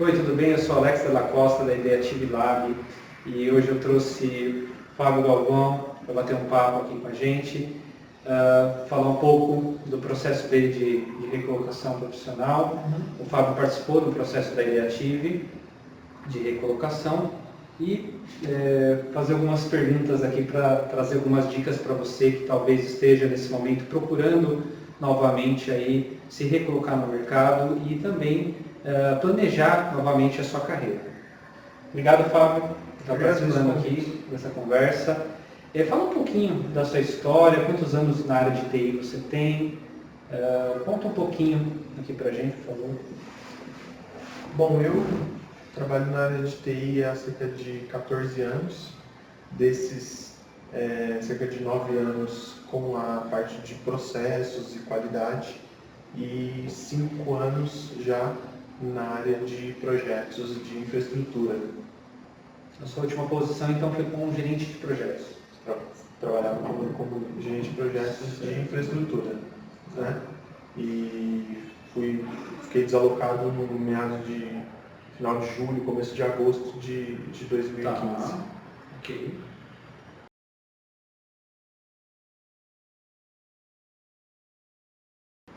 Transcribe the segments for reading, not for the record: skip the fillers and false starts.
Oi, tudo bem? Eu sou Alex Della Costa, da Ideative Lab, e hoje eu trouxe Fábio Galvão para bater um papo aqui com a gente, falar um pouco do processo dele de recolocação profissional. O Fábio participou do processo da Ideative de recolocação e fazer algumas perguntas aqui para trazer algumas dicas para você que talvez esteja nesse momento procurando novamente aí se recolocar no mercado e também planejar novamente a sua carreira. Obrigado, Fábio, por estar participando aqui dessa conversa. Fala um pouquinho da sua história, quantos anos na área de TI você tem, conta um pouquinho aqui para a gente, por favor. Bom, eu trabalho na área de TI há cerca de 14 anos, desses cerca de 9 anos com a parte de processos e qualidade e 5 anos já na área de projetos de infraestrutura. A sua última posição então foi como gerente de projetos? Trabalhava como gerente de projetos de infraestrutura, né? E fiquei desalocado no meados de final de julho, começo de agosto de 2015. Tá. Ok.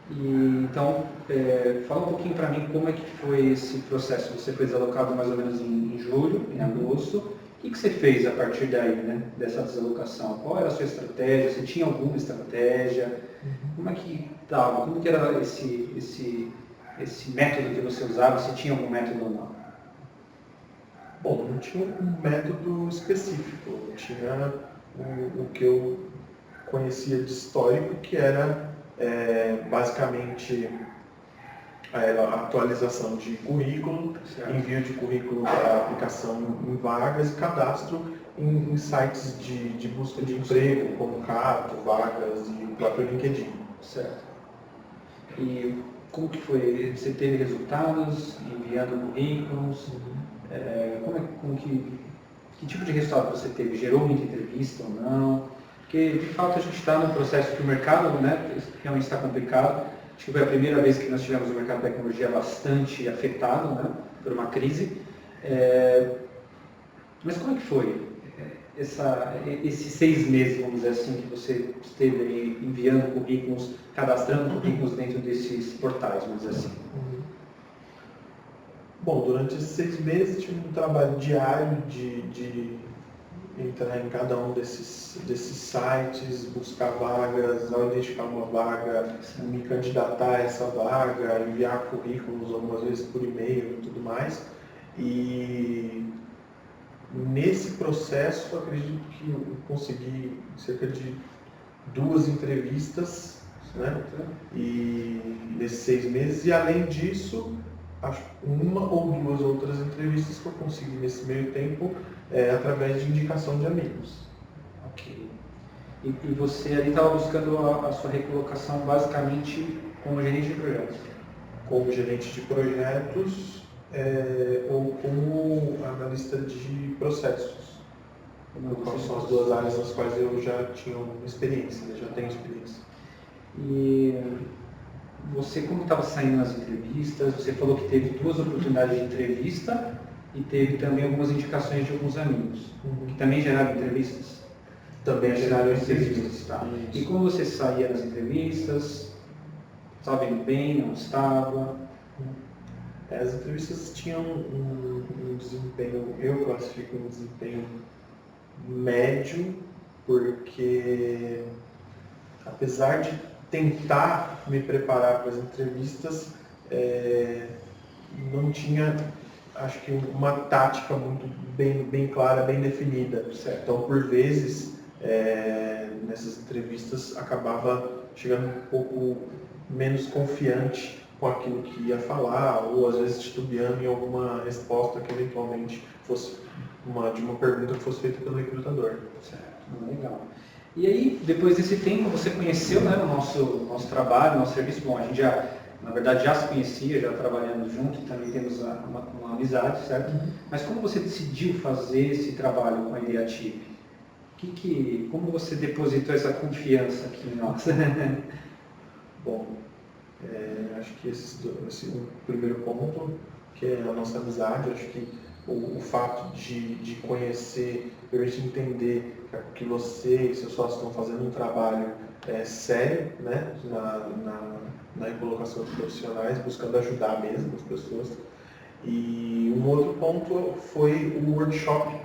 Então, fala um pouquinho para mim como é que foi esse processo. Você foi desalocado mais ou menos em julho, em agosto. O que você fez a partir daí, né, dessa desalocação? Qual era a sua estratégia? Você tinha alguma estratégia? Como é que estava? Como que era esse método que você usava? Se tinha algum método ou não? Bom, não tinha um método específico. Tinha o que eu conhecia de histórico, que era basicamente a atualização de currículo, certo. Envio de currículo para aplicação em vagas e cadastro em sites de busca de emprego, como Cato, Vagas e o próprio LinkedIn. Certo. E como que foi? Você teve resultados enviando currículos? Que tipo de resultado você teve? Gerou muita entrevista ou não? Porque, de fato, a gente está num processo que o mercado, né, realmente está complicado. Acho que foi a primeira vez que nós tivemos o mercado de tecnologia bastante afetado, né, por uma crise. Mas como é que foi esses 6 meses, vamos dizer assim, que você esteve aí enviando currículos, cadastrando currículos dentro desses portais, vamos dizer assim? Bom, durante esses 6 meses tive um trabalho diário de entrar em cada um desses sites, buscar vagas, ao identificar uma vaga, me candidatar a essa vaga, enviar currículos algumas vezes por e-mail e tudo mais. E nesse processo, acredito que eu consegui cerca de 2 entrevistas, né? E nesses 6 meses, e além disso, acho uma ou 2 outras entrevistas que eu consegui nesse meio tempo através de indicação de amigos. Ok. E você ali estava buscando a sua recolocação basicamente como gerente de projetos? Como gerente de projetos ou como analista de processos. Quais são as 2 áreas nas quais eu já tinha experiência, já tenho experiência. E você, como estava saindo nas entrevistas, você falou que teve 2 oportunidades de entrevista e teve também algumas indicações de alguns amigos, que também geraram entrevistas? Também geraram entrevistas. Tá. E como você saía nas entrevistas? Estava indo bem, não estava? As entrevistas tinham um desempenho, eu classifico um desempenho médio, porque apesar de tentar me preparar para as entrevistas, não tinha, acho que, uma tática muito bem clara, bem definida. Certo. Então, por vezes, nessas entrevistas, acabava chegando um pouco menos confiante com aquilo que ia falar, ou às vezes titubeando em alguma resposta que eventualmente fosse de uma pergunta que fosse feita pelo recrutador. Certo, legal. E aí, depois desse tempo, você conheceu, né, o nosso trabalho, o nosso serviço. Bom, a gente na verdade, já se conhecia, já trabalhando junto, também temos uma amizade, certo? Mas como você decidiu fazer esse trabalho com a Ideative? Como você depositou essa confiança aqui em nós? Bom, acho que esse primeiro ponto que é a nossa amizade. Eu acho que o fato de conhecer, a gente entender que você e seus sócios estão fazendo um trabalho sério, né, na recolocação de profissionais, buscando ajudar mesmo as pessoas. E um outro ponto foi o workshop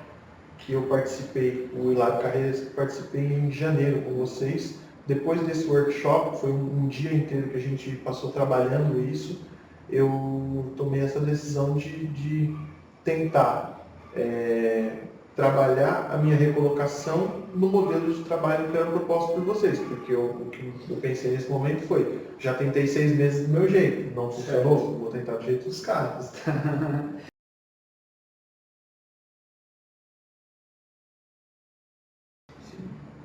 que eu participei, o Ilado Carreiras, que participei em janeiro com vocês. Depois desse workshop, foi um dia inteiro que a gente passou trabalhando isso, eu tomei essa decisão de tentar trabalhar a minha recolocação no modelo de trabalho que era proposto por vocês, porque o que eu pensei nesse momento foi, já tentei 6 meses do meu jeito, não funcionou, vou tentar do jeito dos caras.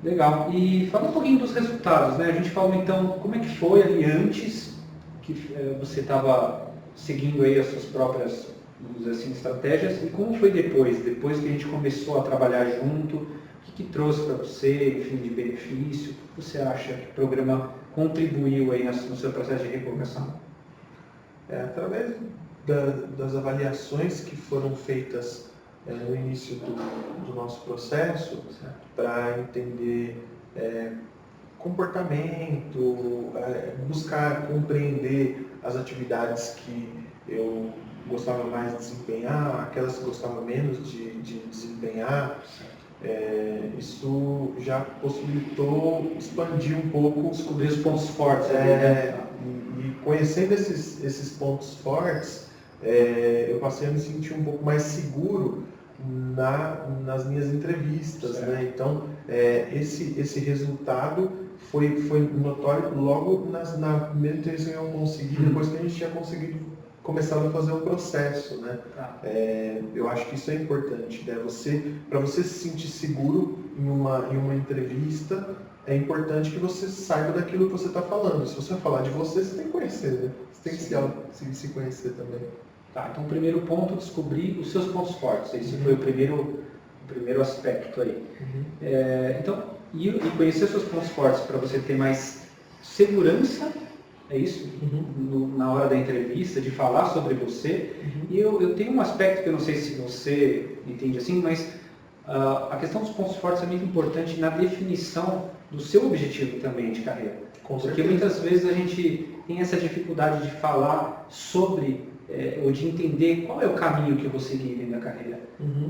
Legal. E fala um pouquinho dos resultados, né? A gente falou então como é que foi ali antes que você estava seguindo aí as suas próprias, vamos dizer assim, estratégias, e como foi depois que a gente começou a trabalhar junto, o que trouxe para você, enfim, de benefício, o que você acha que o programa contribuiu aí no seu processo de recolocação? Através das avaliações que foram feitas no início do nosso processo, para entender comportamento, buscar compreender as atividades que eu gostava mais de desempenhar, aquelas que gostava menos de desempenhar. Isso já possibilitou expandir um pouco, descobrir os pontos fortes. E conhecendo esses pontos fortes, eu passei a me sentir um pouco mais seguro nas minhas entrevistas, né? Então, esse resultado foi notório logo na primeira entrevista que eu consegui, depois que a gente tinha conseguido começado a fazer o processo, né? Eu acho que isso é importante, né? Para você se sentir seguro em uma entrevista, é importante que você saiba daquilo que você está falando. Se você vai falar de você, você tem que conhecer, né? Você tem que se conhecer também. Tá, então o primeiro ponto, descobrir os seus pontos fortes. Esse foi o primeiro aspecto aí. Então, e conhecer os seus pontos fortes para você ter mais segurança, é isso? Na hora da entrevista, de falar sobre você. E eu tenho um aspecto que eu não sei se você entende assim, mas a questão dos pontos fortes é muito importante na definição do seu objetivo também de carreira. Porque muitas vezes a gente tem essa dificuldade de falar sobre ou de entender qual é o caminho que eu vou seguir dentro da carreira.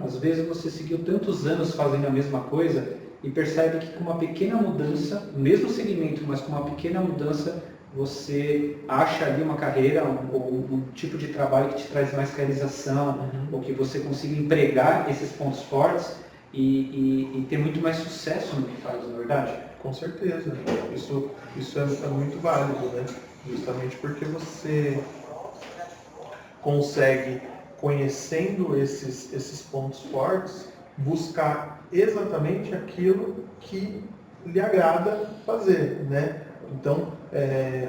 Às vezes você seguiu tantos anos fazendo a mesma coisa e percebe que com uma pequena mudança, no mesmo segmento, mas com uma pequena mudança, você acha ali uma carreira ou um tipo de trabalho que te traz mais realização, ou que você consiga empregar esses pontos fortes e ter muito mais sucesso no que faz, na verdade? Com certeza. Isso é muito válido, né? Justamente porque você consegue, conhecendo esses pontos fortes, buscar exatamente aquilo que lhe agrada fazer, né? Então,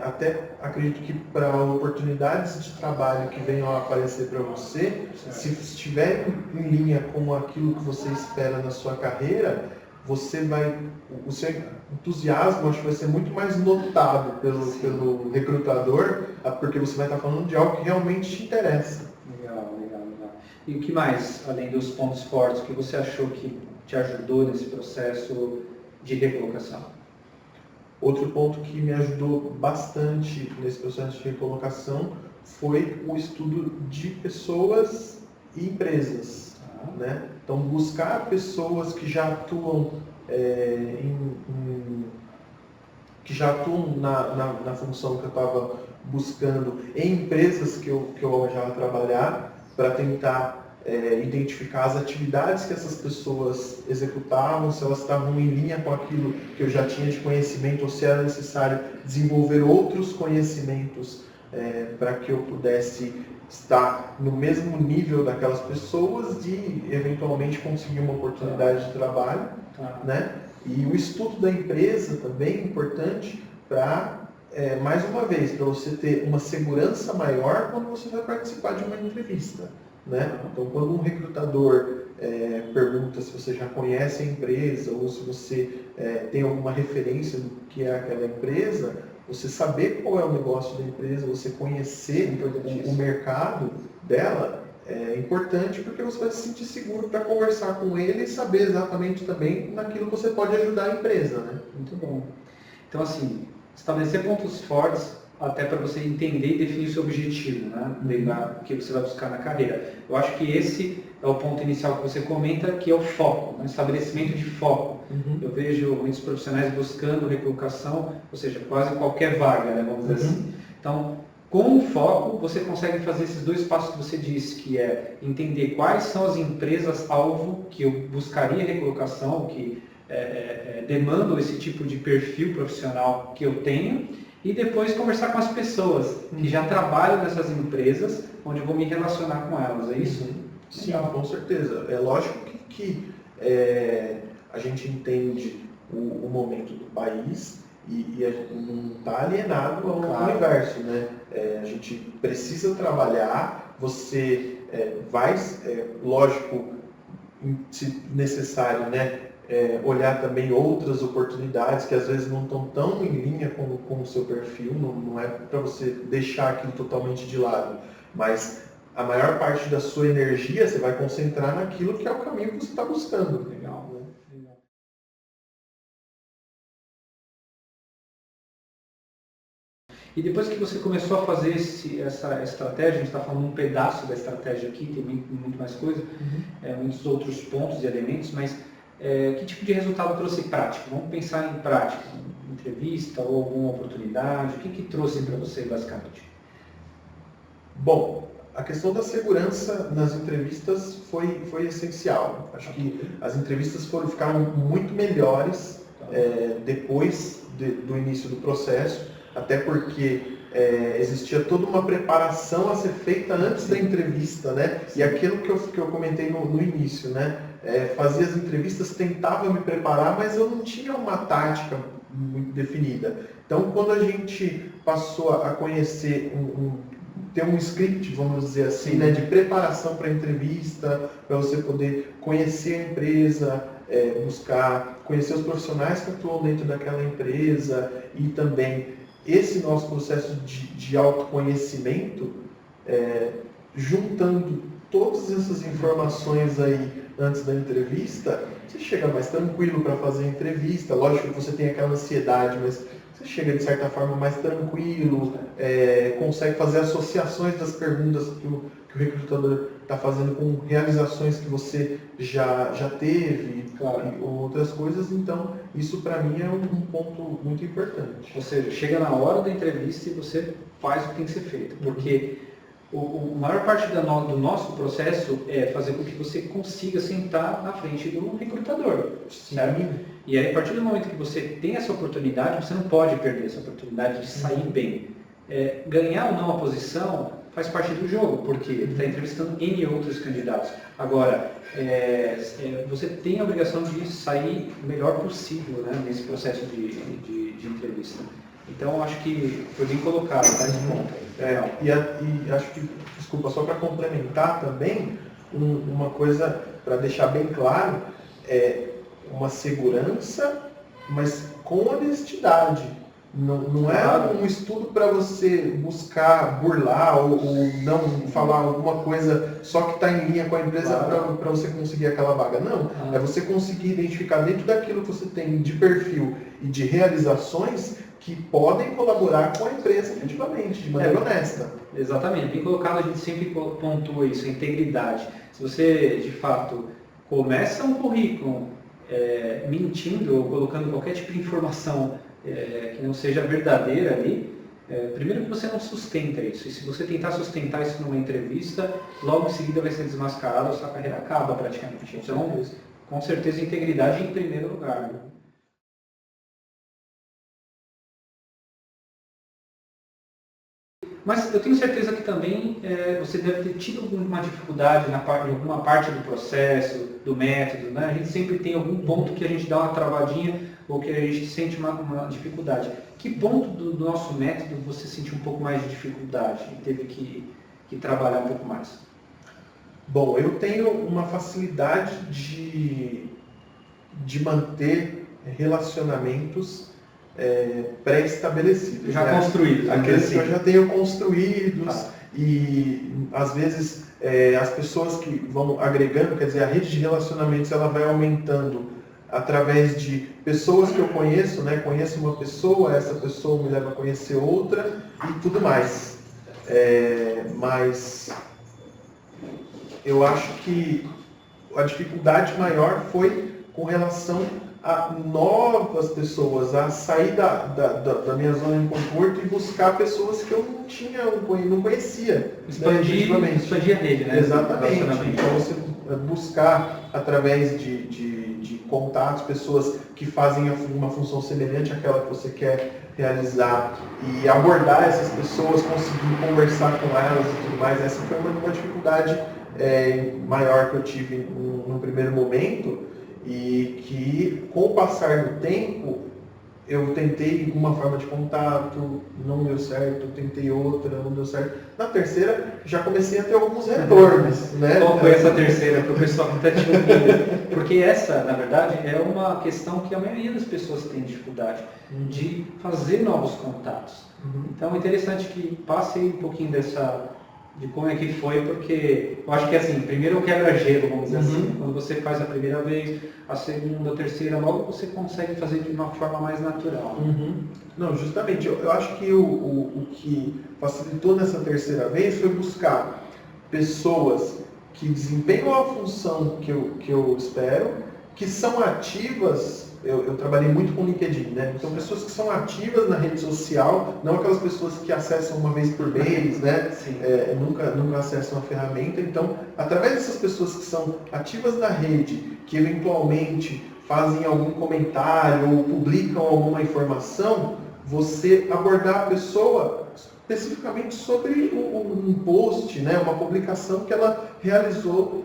até acredito que para oportunidades de trabalho que venham a aparecer para você, se estiver em linha com aquilo que você espera na sua carreira, o seu entusiasmo acho que vai ser muito mais notado pelo recrutador, porque você vai estar falando de algo que realmente te interessa. Legal. E o que mais, além dos pontos fortes, que você achou que te ajudou nesse processo de recolocação? Outro ponto que me ajudou bastante nesse processo de recolocação foi o estudo de pessoas e empresas, né? Então, buscar pessoas que já atuam na função que eu estava buscando em empresas que eu almejava trabalhar, para tentar identificar as atividades que essas pessoas executavam, se elas estavam em linha com aquilo que eu já tinha de conhecimento, ou se era necessário desenvolver outros conhecimentos para que eu pudesse estar no mesmo nível daquelas pessoas e eventualmente conseguir uma oportunidade de trabalho, né? E o estudo da empresa também é importante para, mais uma vez, para você ter uma segurança maior quando você vai participar de uma entrevista, né? Então, quando um recrutador pergunta se você já conhece a empresa ou se você tem alguma referência do que é aquela empresa, você saber qual é o negócio da empresa, você conhecer o mercado, dela é importante porque você vai se sentir seguro para conversar com ele e saber exatamente também naquilo que você pode ajudar a empresa, né? Muito bom. Então, assim, estabelecer pontos fortes até para você entender e definir o seu objetivo, né? O que você vai buscar na carreira. Eu acho que esse é o ponto inicial que você comenta, que é o foco, né? Estabelecimento de foco. Eu vejo muitos profissionais buscando recolocação, ou seja, quase qualquer vaga, né? Vamos dizer assim. Então, com o foco, você consegue fazer esses dois passos que você disse, que é entender quais são as empresas-alvo que eu buscaria recolocação, que demandam esse tipo de perfil profissional que eu tenho, e depois conversar com as pessoas que já trabalham nessas empresas, onde eu vou me relacionar com elas, é isso? Sim, com certeza. É lógico que a gente entende o momento do país e a gente não está alienado ao universo, né? A gente precisa trabalhar, você vai, lógico, se necessário, né? Olhar também outras oportunidades que às vezes não estão tão em linha com o seu perfil, não é para você deixar aquilo totalmente de lado, mas a maior parte da sua energia você vai concentrar naquilo que é o caminho que você está buscando. Legal, né? Legal. E depois que você começou a fazer essa estratégia, a gente está falando um pedaço da estratégia aqui, tem muito mais coisa, muitos outros pontos e elementos, mas que tipo de resultado trouxe prático? Vamos pensar em prática, entrevista ou alguma oportunidade, o que trouxe para você basicamente? Bom, a questão da segurança nas entrevistas foi essencial. Acho que as entrevistas ficaram muito melhores depois do início do processo, até porque existia toda uma preparação a ser feita antes da entrevista, né? E aquilo que eu comentei no início, né? Fazia as entrevistas, tentava me preparar, mas eu não tinha uma tática muito definida. Então, quando a gente passou a conhecer ter um script, vamos dizer assim, né, de preparação para a entrevista, para você poder conhecer a empresa, buscar conhecer os profissionais que atuam dentro daquela empresa e também esse nosso processo de autoconhecimento, juntando todas essas informações aí antes da entrevista, você chega mais tranquilo para fazer a entrevista. Lógico que você tem aquela ansiedade, mas você chega de certa forma mais tranquilo, consegue fazer associações das perguntas que o recrutador está fazendo com realizações que você já teve, e outras coisas. Então, isso para mim é um ponto muito importante. Ou seja, chega na hora da entrevista e você faz o que tem que ser feito, porque a maior parte do nosso processo é fazer com que você consiga sentar na frente do recrutador, certo? E aí, a partir do momento que você tem essa oportunidade, você não pode perder essa oportunidade de sair bem. Ganhar ou não a posição faz parte do jogo, porque ele está entrevistando N outros candidatos. Agora, você tem a obrigação de sair o melhor possível, né, nesse processo de entrevista. Então, acho que foi bem colocado, tá, esse ponto. E acho que, desculpa, só para complementar também, uma coisa para deixar bem claro, uma segurança, mas com honestidade. Não é um estudo para você buscar burlar ou não falar alguma coisa só que está em linha com a empresa para você conseguir aquela vaga. Não, é você conseguir identificar dentro daquilo que você tem de perfil e de realizações que podem colaborar com a empresa efetivamente, de maneira honesta. Exatamente, bem colocado, a gente sempre pontua isso, a integridade. Se você, de fato, começa um currículo mentindo ou colocando qualquer tipo de informação que não seja verdadeira ali, primeiro que você não sustenta isso, e se você tentar sustentar isso numa entrevista, logo em seguida vai ser desmascarado, a sua carreira acaba praticamente. Então, com certeza, integridade em primeiro lugar. Né? Mas eu tenho certeza que também você deve ter tido alguma dificuldade em alguma parte do processo, do método, né? A gente sempre tem algum ponto que a gente dá uma travadinha ou que a gente sente uma dificuldade. Que ponto do nosso método você sentiu um pouco mais de dificuldade e teve que trabalhar um pouco mais? Bom, eu tenho uma facilidade de manter relacionamentos pré-estabelecidos. Já construídos. Aqueles que eu já tenho construídos. e às vezes as pessoas que vão agregando, quer dizer, a rede de relacionamentos ela vai aumentando através de pessoas que eu conheço, né? Conheço uma pessoa, essa pessoa me leva a conhecer outra e tudo mais. Mas eu acho que a dificuldade maior foi com relação a novas pessoas, a sair da minha zona de conforto e buscar pessoas que eu não conhecia. Expandir a rede, né? Exatamente. Então você buscar através de contatos, pessoas que fazem uma função semelhante àquela que você quer realizar e abordar essas pessoas, conseguir conversar com elas e tudo mais. Essa foi uma dificuldade maior que eu tive no primeiro momento e que com o passar do tempo eu tentei uma forma de contato, não deu certo, tentei outra, não deu certo. Na terceira, já comecei a ter alguns retornos, né? Qual foi essa terceira, para o pessoal que está te ouvindo? Porque essa, na verdade, é uma questão que a maioria das pessoas tem dificuldade, de fazer novos contatos. Então, é interessante que passe um pouquinho de como é que foi, porque eu acho que assim, primeiro o quebra-gelo, vamos dizer assim, quando você faz a primeira vez, a segunda, a terceira, logo você consegue fazer de uma forma mais natural. Não, justamente, eu acho que o que facilitou nessa terceira vez foi buscar pessoas que desempenham a função que eu espero, que são ativas. Eu trabalhei muito com LinkedIn, né? Então, pessoas que são ativas na rede social, não aquelas pessoas que acessam uma vez por mês, né? Nunca acessam a ferramenta. Então, através dessas pessoas que são ativas na rede, que eventualmente fazem algum comentário ou publicam alguma informação, você abordar a pessoa especificamente sobre um post, né? Uma publicação que ela realizou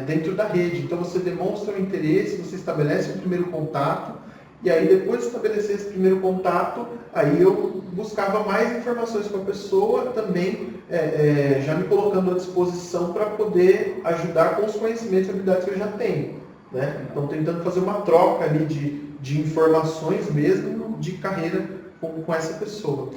dentro da rede. Então você demonstra o interesse, você estabelece o primeiro contato, e aí depois de estabelecer esse primeiro contato, aí eu buscava mais informações com a pessoa, também já me colocando à disposição para poder ajudar com os conhecimentos e habilidades que eu já tenho, né? Então tentando fazer uma troca ali de informações mesmo de carreira com essa pessoa.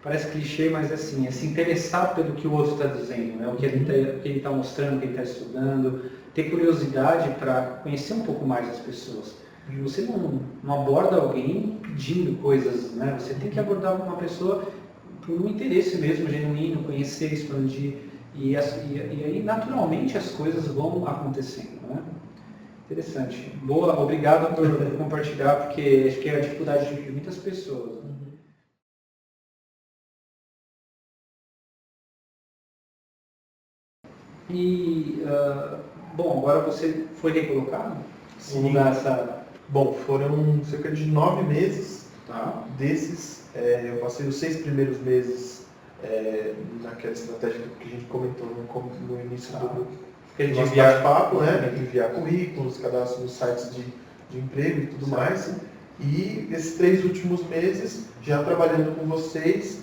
Parece clichê, mas assim, é se interessar pelo que o outro está dizendo, né? O que ele está mostrando, o que ele está estudando, ter curiosidade para conhecer um pouco mais as pessoas. Você não aborda alguém pedindo coisas, né? Você tem que abordar uma pessoa por um interesse mesmo, genuíno, conhecer, expandir, e aí naturalmente as coisas vão acontecendo, né? Interessante. Boa, obrigado por compartilhar, porque acho que é a dificuldade de muitas pessoas. E, bom, agora você foi recolocado? Sim. Bom, foram cerca de 9 meses. Tá. Desses, eu passei os 6 primeiros meses naquela estratégia que a gente comentou no início do nosso bate-papo, né? Enviar currículos, cadastro nos sites de emprego e tudo mais. E esses 3 últimos meses, já trabalhando com vocês,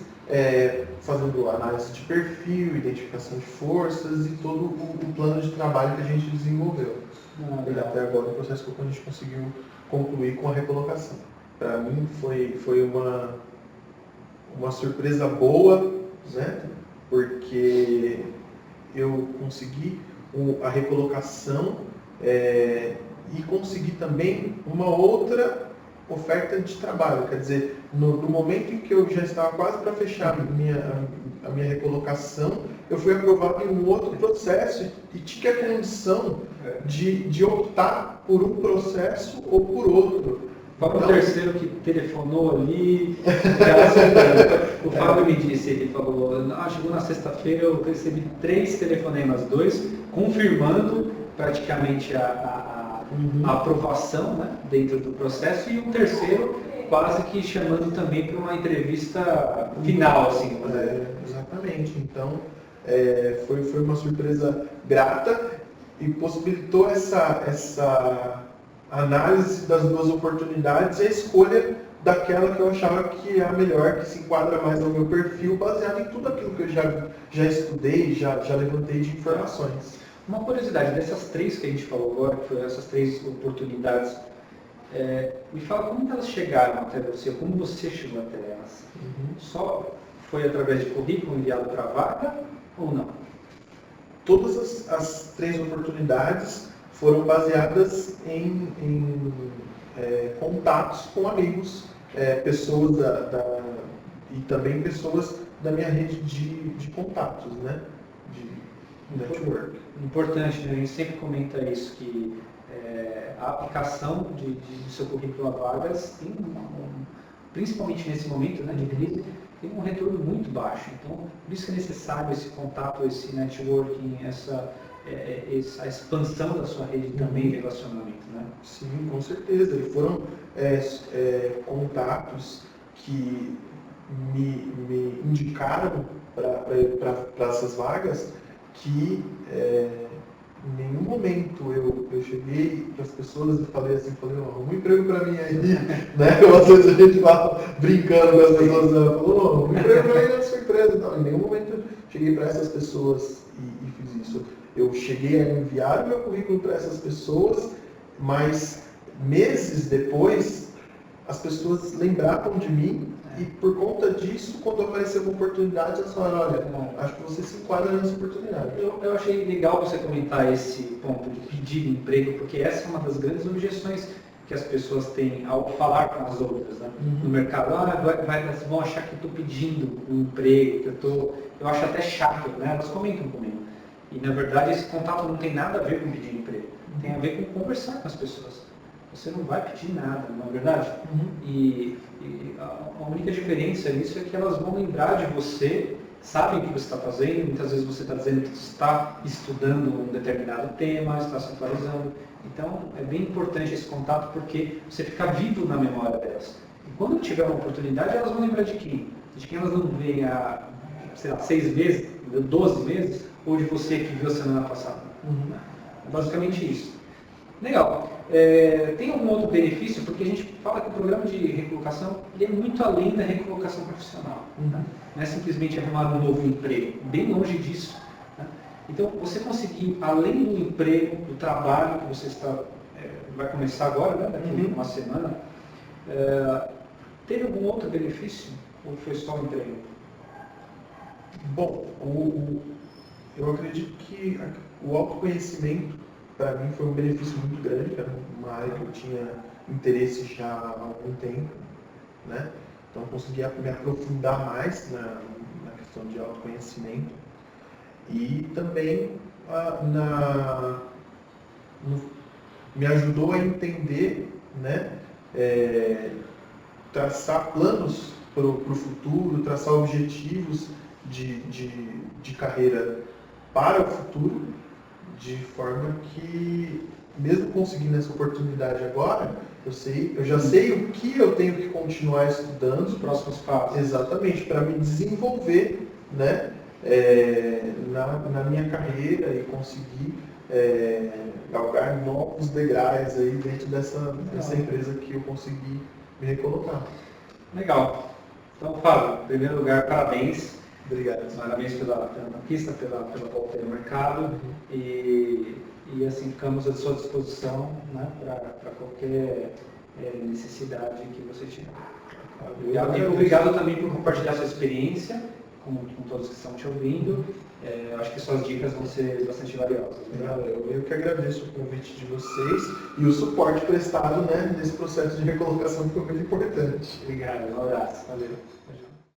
fazendo análise de perfil, identificação de forças e todo o plano de trabalho que a gente desenvolveu. E até agora o processo que a gente conseguiu concluir com a recolocação. Para mim foi uma surpresa boa, né? Porque eu consegui a recolocação e consegui também uma outra oferta de trabalho. Quer dizer, no momento em que eu já estava quase para fechar a minha recolocação, eu fui aprovado em um outro processo e tive a condição de optar por um processo ou por outro. Qual o terceiro que telefonou ali? O Fábio me disse, ele falou, chegou na sexta-feira, eu recebi 3 telefonemas, 2 confirmando praticamente a aprovação, né, dentro do processo, e um terceiro quase que chamando também para uma entrevista final, assim. Exatamente. Então, foi uma surpresa grata e possibilitou essa análise das 2 oportunidades e a escolha daquela que eu achava que é a melhor, que se enquadra mais ao meu perfil, baseado em tudo aquilo que eu já estudei, já levantei de informações. Uma curiosidade, dessas 3 que a gente falou agora, que foram essas 3 oportunidades, me fala como elas chegaram até você, como você chegou até elas. Só foi através de currículo enviado para a vaga ou não? Todas as 3 oportunidades foram baseadas em contatos com amigos, pessoas e também pessoas da minha rede de contatos, né? De network. Importante, né? A gente sempre comenta isso, que a aplicação do seu currículo a vagas tem, principalmente nesse momento, né, de crise, tem um retorno muito baixo. Então, por isso que é necessário esse contato, esse networking, essa expansão da sua rede também de relacionamento, né? Sim, com certeza. E foram contatos que me indicaram para essas vagas que em nenhum momento eu cheguei para as pessoas e falei assim, arruma um emprego para mim aí, né? Às vezes a gente fala brincando com as pessoas, falou, arruma um emprego para mim na sua empresa. Não, em nenhum momento eu cheguei para essas pessoas e fiz isso. Eu cheguei a enviar o meu currículo para essas pessoas, mas meses depois as pessoas lembravam de mim e por conta disso, quando apareceu uma oportunidade, elas falaram, olha, acho que você se enquadra nessa oportunidade. Eu achei legal você comentar esse ponto de pedir emprego, porque essa é uma das grandes objeções que as pessoas têm ao falar com as outras, né? No mercado. Vão achar que eu estou pedindo um emprego, que eu acho até chato, né? Elas comentam comigo. E na verdade esse contato não tem nada a ver com pedir emprego, tem a ver com conversar com as pessoas. Você não vai pedir nada, não é verdade? E a única diferença nisso é que elas vão lembrar de você, sabem o que você está fazendo, muitas vezes você está dizendo que você está estudando um determinado tema, está se atualizando. Então é bem importante esse contato porque você fica vivo na memória delas. E quando tiver uma oportunidade, elas vão lembrar de quem? De quem elas não veem há, sei lá, 6 meses, 12 meses, ou de você que viu a semana passada. É basicamente isso. Legal. Tem algum outro benefício? Porque a gente fala que o programa de recolocação ele é muito além da recolocação profissional. Né? Não é simplesmente arrumar um novo emprego, bem longe disso. Né? Então, você conseguir, além do emprego, do trabalho que você vai começar agora, né? Daqui a uma semana, teve algum outro benefício ou foi só o emprego? Bom, eu acredito que o autoconhecimento para mim foi um benefício muito grande, era uma área que eu tinha interesse já há algum tempo, né? Então eu consegui me aprofundar mais na questão de autoconhecimento e também me ajudou a entender, né? Traçar planos para o futuro, traçar objetivos de carreira para o futuro, de forma que, mesmo conseguindo essa oportunidade agora, eu já sei o que eu tenho que continuar estudando. Os próximos passos. Exatamente, para me desenvolver, né, na minha carreira e conseguir galgar novos degraus aí dentro dessa empresa que eu consegui me recolocar. Legal. Então, Fábio, em primeiro lugar, parabéns. Obrigado. Parabéns pela conquista, pela volta no mercado. E assim, ficamos à sua disposição, né, para qualquer necessidade que você tiver. Obrigado também por compartilhar sua experiência com todos que estão te ouvindo. Acho que suas dicas vão ser bastante valiosas. Eu que agradeço o convite de vocês e o suporte prestado, né, nesse processo de recolocação que foi muito importante. Obrigado, um abraço. Valeu.